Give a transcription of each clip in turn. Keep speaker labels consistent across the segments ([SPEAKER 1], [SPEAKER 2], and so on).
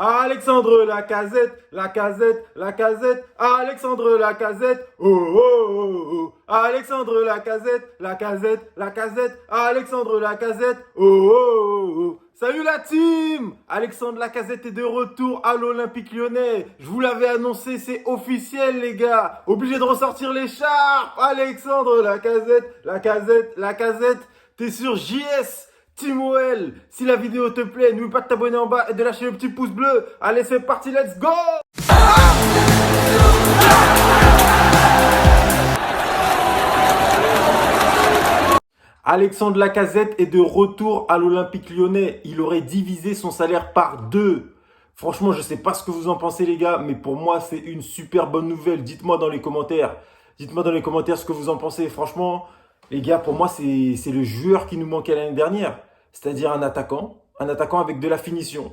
[SPEAKER 1] Alexandre Lacazette, Lacazette, Lacazette, Alexandre Lacazette, oh oh oh oh, Alexandre Lacazette, Lacazette, Lacazette, Alexandre Lacazette, oh oh oh oh. Salut la team! Alexandre Lacazette est de retour à l'Olympique Lyonnais. Je vous l'avais annoncé, c'est officiel les gars. Obligé de ressortir l'écharpe. Alexandre Lacazette, Lacazette, Lacazette. T'es sur JS Team OL. Si la vidéo te plaît, n'oublie pas de t'abonner en bas et de lâcher le petit pouce bleu. Allez, c'est parti, let's go! Alexandre Lacazette est de retour à l'Olympique Lyonnais. Il aurait divisé son salaire par 2. Franchement, je ne sais pas ce que vous en pensez les gars, mais pour moi, c'est une super bonne nouvelle. Dites-moi dans les commentaires. Dites-moi dans les commentaires ce que vous en pensez. Franchement, les gars, pour moi, c'est le joueur qui nous manquait l'année dernière. C'est-à-dire un attaquant avec de la finition.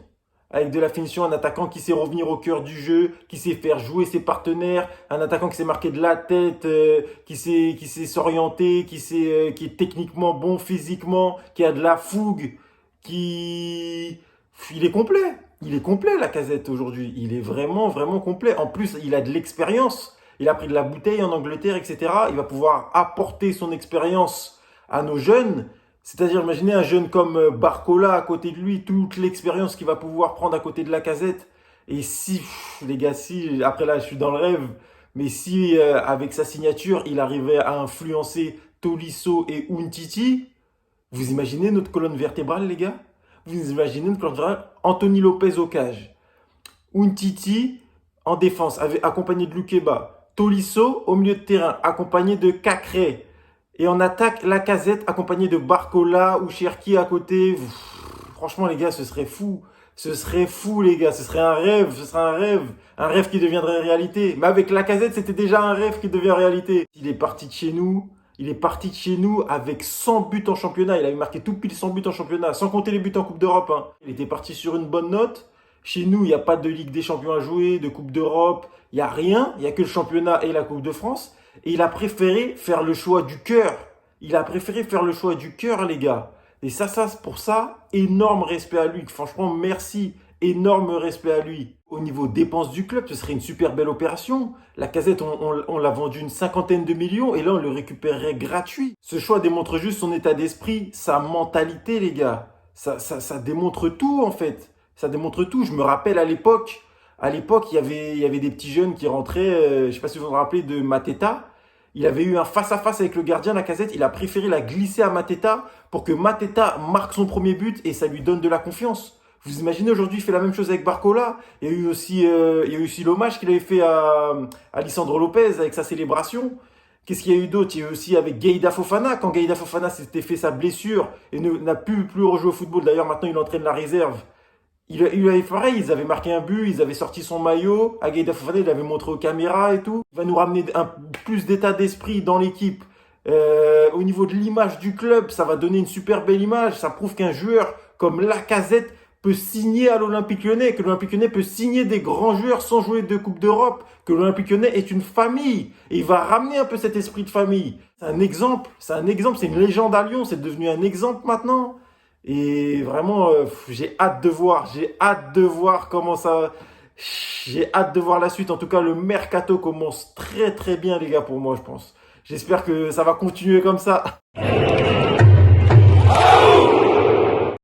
[SPEAKER 1] Avec de la finition, un attaquant qui sait revenir au cœur du jeu, qui sait faire jouer ses partenaires, un attaquant qui sait marquer de la tête, qui sait s'orienter, qui est techniquement bon physiquement, qui a de la fougue, il est complet. Il est complet, Lacazette, aujourd'hui. Il est vraiment, vraiment complet. En plus, il a de l'expérience. Il a pris de la bouteille en Angleterre, etc. Il va pouvoir apporter son expérience à nos jeunes. C'est-à-dire, imaginez un jeune comme Barcola à côté de lui, toute l'expérience qu'il va pouvoir prendre à côté de Lacazette. Et si, les gars, si, après là, je suis dans le rêve, mais si, avec sa signature, il arrivait à influencer Tolisso et Umtiti, vous imaginez notre colonne vertébrale, les gars? Vous imaginez notre colonne vertébrale? Anthony Lopez au cage, Umtiti en défense, accompagné de Lukeba, Tolisso au milieu de terrain, accompagné de Cacré. Et en attaque, Lacazette accompagné de Barcola ou Cherki à côté. Franchement, les gars, ce serait fou. Ce serait fou, les gars. Ce serait un rêve. Ce serait un rêve. Un rêve qui deviendrait réalité. Mais avec Lacazette, c'était déjà un rêve qui devient réalité. Il est parti de chez nous. Il est parti de chez nous avec 100 buts en championnat. Il avait marqué tout pile 100 buts en championnat, sans compter les buts en Coupe d'Europe. Hein. Il était parti sur une bonne note. Chez nous, il n'y a pas de Ligue des Champions à jouer, de Coupe d'Europe. Il n'y a rien. Il n'y a que le championnat et la Coupe de France. Et il a préféré faire le choix du cœur. Il a préféré faire le choix du cœur, les gars. Et ça, pour ça, énorme respect à lui. Franchement, merci. Énorme respect à lui. Au niveau dépenses du club, ce serait une super belle opération. Lacazette, on l'a vendu une 50aine de millions et là, on le récupérerait gratuit. Ce choix démontre juste son état d'esprit, sa mentalité, les gars. Ça démontre tout, en fait. Ça démontre tout. Je me rappelle à l'époque, il y avait des petits jeunes qui rentraient, je ne sais pas si vous vous rappelez de Mateta. Il avait eu un face-à-face avec le gardien, Lacazette. Il a préféré la glisser à Mateta pour que Mateta marque son premier but et ça lui donne de la confiance. Vous imaginez, aujourd'hui, il fait la même chose avec Barcola. Il y a eu aussi l'hommage qu'il avait fait à Lisandro Lopez avec sa célébration. Qu'est-ce qu'il y a eu d'autre? Il y a eu aussi avec Gueïda Fofana. Quand Gueïda Fofana s'était fait sa blessure et n'a plus rejouer au football. D'ailleurs, maintenant, il entraîne la réserve. Il avait pareil, ils avaient marqué un but, ils avaient sorti son maillot, à Gueïda Fofana, il l'avait montré aux caméras et tout. Il va nous ramener plus d'état d'esprit dans l'équipe. Au niveau de l'image du club, ça va donner une super belle image. Ça prouve qu'un joueur comme Lacazette peut signer à l'Olympique Lyonnais, que l'Olympique Lyonnais peut signer des grands joueurs sans jouer de Coupe d'Europe, que l'Olympique Lyonnais est une famille. Et il va ramener un peu cet esprit de famille. C'est un exemple, c'est une légende à Lyon, c'est devenu un exemple maintenant. Et vraiment, j'ai hâte de voir comment ça... J'ai hâte de voir la suite. En tout cas, le mercato commence très très bien, les gars, pour moi, je pense. J'espère que ça va continuer comme ça.